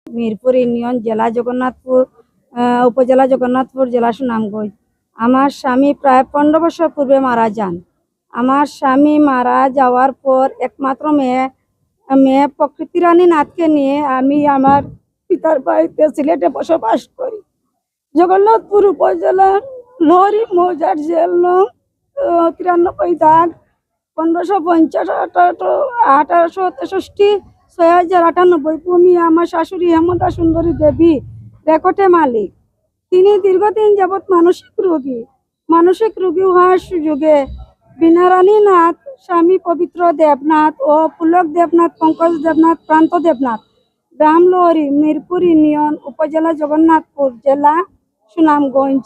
Mirpur union, জেলা জগন্নাথপুর, উপজেলা জগন্নাথপুর, জেলা সুনামগঞ্জ। আমার স্বামী প্রায় 15 বছর পূর্বে মারা যান। আমার স্বামী মারা যাওয়ার পর একমাত্র মেয়ে মেয়ে প্রকৃতি রানী নাথকে নিয়ে আমি আমার পিতার বাড়িতে সিলেটে বসবাস করি। জগন্নাথপুর উপজেলা লোহরি মৌজার জেল নং 93 দাগ 1550 1863 6098 ভূমি। আমার শাশুড়ি হেমতা সুন্দরী দেবী রেকর্ডে মালিক। তিনি দীর্ঘদিন যাবৎ মানসিক রোগী হওয়ার সুযোগে বিনারানী নাথ, স্বামী পবিত্র দেবনাথ ও পুলক দেবনাথ, পঙ্কজ দেবনাথ, প্রান্ত দেবনাথ, গ্রাম লোহরি, মিরপুর ইউনিয়ন, উপজেলা জগন্নাথপুর, জেলা সুনামগঞ্জ।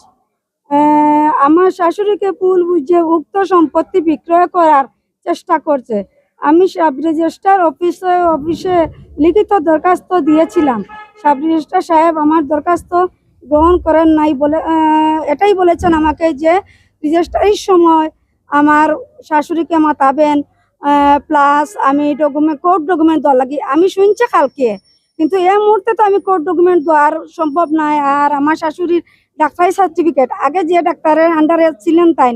আমার শাশুড়িকে ভুল বুঝে উক্ত সম্পত্তি বিক্রয় করার চেষ্টা করছে। আমি সাব রেজিস্ট্রার অফিসে লিখিত দরখাস্ত দিয়েছিলাম। সাব রেজিস্ট্রার সাহেব আমার দরখাস্ত গ্রহণ করেন নাই, বলে এটাই বলেছেন আমাকে যে রেজিস্ট্রারির সময় আমার শাশুড়িকে মাতাবেন, প্লাস আমি কোর্ট ডকুমেন্ট দেওয়ার লাগি। আমি শুনছি কালকে, কিন্তু এই মুহূর্তে তো আমি কোর্ট ডকুমেন্ট দেওয়ার সম্ভব নয়। আর আমার শাশুড়ির ডাক্তারি সার্টিফিকেট আগে যে ডাক্তারের আন্ডারে ছিলেন তাই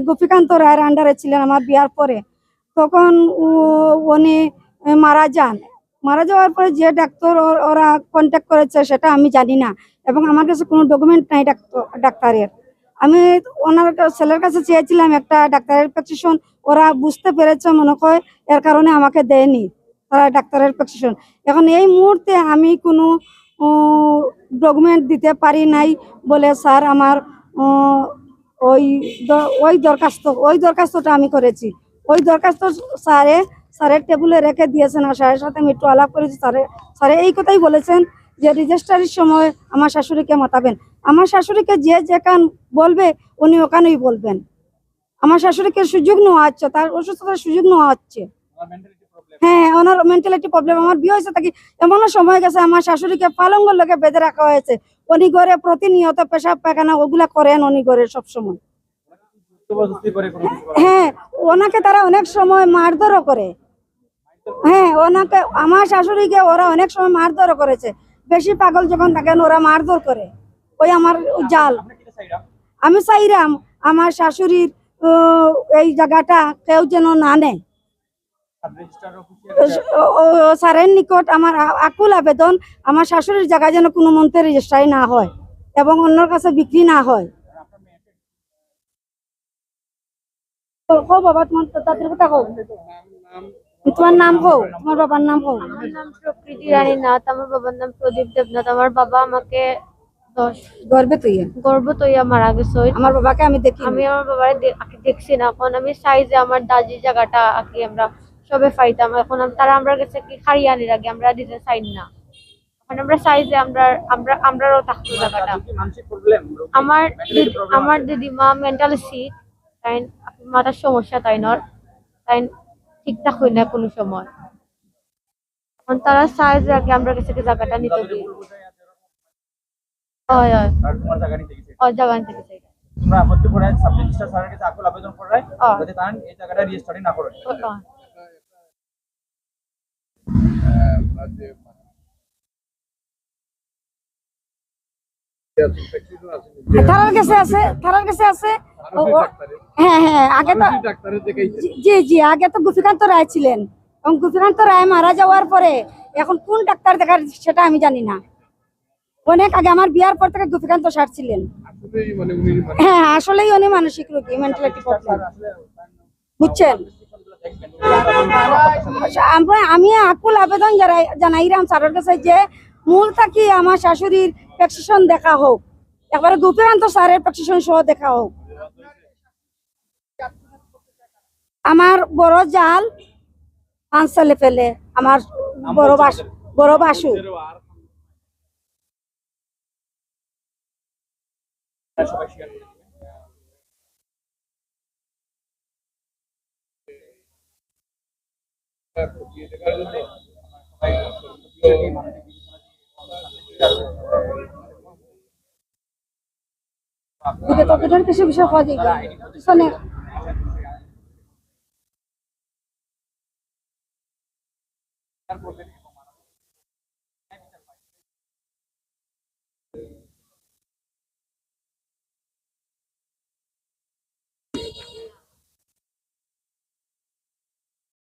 গোপীকান্ত রায়ের আন্ডারে ছিলেন আমার বিয়ার পরে, তখন উনি মারা যাওয়ার পরে যে ডাক্তার ওরা কন্ট্যাক্ট করেছে সেটা আমি জানি না, এবং আমার কাছে কোনো ডকুমেন্ট নাই ডাক্তারের। আমি ওনার ছেলের কাছে চেয়েছিলাম একটা ডাক্তারের প্রেসক্রিপশন, ওরা বুঝতে পেরেছে মনে হয়, এর কারণে আমাকে দেয়নি তারা ডাক্তারের প্রেসক্রিপশন। এখন এই মুহূর্তে আমি কোনো ডকুমেন্ট দিতে পারি নাই বলে স্যার আমার ওই দরখাস্তটা আমি করেছি। ওই দরখাস্ত স্যারের টেবিলে রেখে দিয়েছেন, আর স্যারের সাথে আমি একটু আলাপ করেছি। স্যারে এই কথাই বলেছেন যে রেজিস্ট্রারির সময় আমার শাশুড়িকে মাতাবেন। আমার শাশুড়িকে যে যেখান বলবে উনি ওখানেই বলবেন। আমার শাশুড়িকে সুযোগ নেওয়া হচ্ছে, তার অসুস্থতার সুযোগ নেওয়া হচ্ছে। হ্যাঁ, ওনার মেন্টালিটি প্রবলেম। আমার বিয়ে হয়েছে থাকি এমনও সময় গেছে আমার শাশুড়িকে পালঙ্গর লোকে বেঁধে রাখা হয়েছে। উনি ঘরে প্রতিনিয়ত পেশাব পায়খানা ওগুলা করেন উনি ঘরে সবসময়। হ্যাঁ, ওনাকে তারা অনেক সময় মারধরও করে। হ্যাঁ, ওনাকে আমার শাশুড়িকে ওরা অনেক সময় মারধরও করেছে। বেশি পাগল যখন থাকেন ওরা মারধর করে। ওই আমার জাল। আমি চাইরাম আমার শাশুড়ির এই জায়গাটা কেউ যেন না নেয়। স্যারের নিকট আমার আকুল আবেদন, আমার শাশুড়ির জায়গায় যেন কোনো মন্ত্রের রেজিস্ট্রারি না হয় এবং অন্যের কাছে বিক্রি না হয়। বাবা তাদের কথা তোমার নাম তোমার বাবার নাম আমার নাম প্রকৃতি রানী নাথ, আমার বাবার নাম প্রদীপ দেবনাথ। আমার বাবা আমাকে গর্ভ তৈয়া মারা গেছে। আমার বাবাকে আমি আমার বাবারে দেখছি না। এখন আমি চাই যে আমার দাজি জায়গাটা আঁকি আমরা সবে পাইতাম। এখন তারা আমরা কাছে কি হারিয়ে আনির আগে আমরা দিতে চাই না। এখন আমরা চাই যে আমরাও থাকতো জায়গাটা। আমার দিদিমা মেন্টাল সিক, তাই মাথার সমস্যা, তাই ঠিকঠাক হয় না কোনো সময়। এখন তারা চায় যে আগে আমরা কাছে জায়গাটা নিতে দিই। জায়গা নিতে চাই। তোমরা আপত্তি করে সাব রেজিস্ট্রার স্যারের কাছে আকুল আবেদন করায় যাতে তারা এই জায়গাটা রেজিস্ট্রি না করে। থানার কাছে আছে। হ্যাঁ, আগে তো জি আগে তো গোপীকান্ত রায় ছিলেন, এবং গোপীকান্ত রায় মারা যাওয়ার পরে এখন কোন ডাক্তার দেখার সেটা আমি জানি না। অনেক আগে আমার বিয়ার পর থেকে গোপীকান্ত স্যার ছিলেন। হ্যাঁ, আসলেই উনি মানসিক রোগী, মেন্টালিটি প্রবলেম, বুঝছেন। আমি আকুল আবেদন জানাইলাম স্যারের কাছে যে মূল থাকি আমার শাশুড়ির প্রেসক্রিপশন দেখা হোক, একবারে গোপীকান্ত স্যারের প্রেসক্রিপশন সহ দেখা হোক। আমার বড় জাল 5 ছেলে ফেলে, আমার বড় বাসু। কিছু বিষয় পাওয়া যায়। না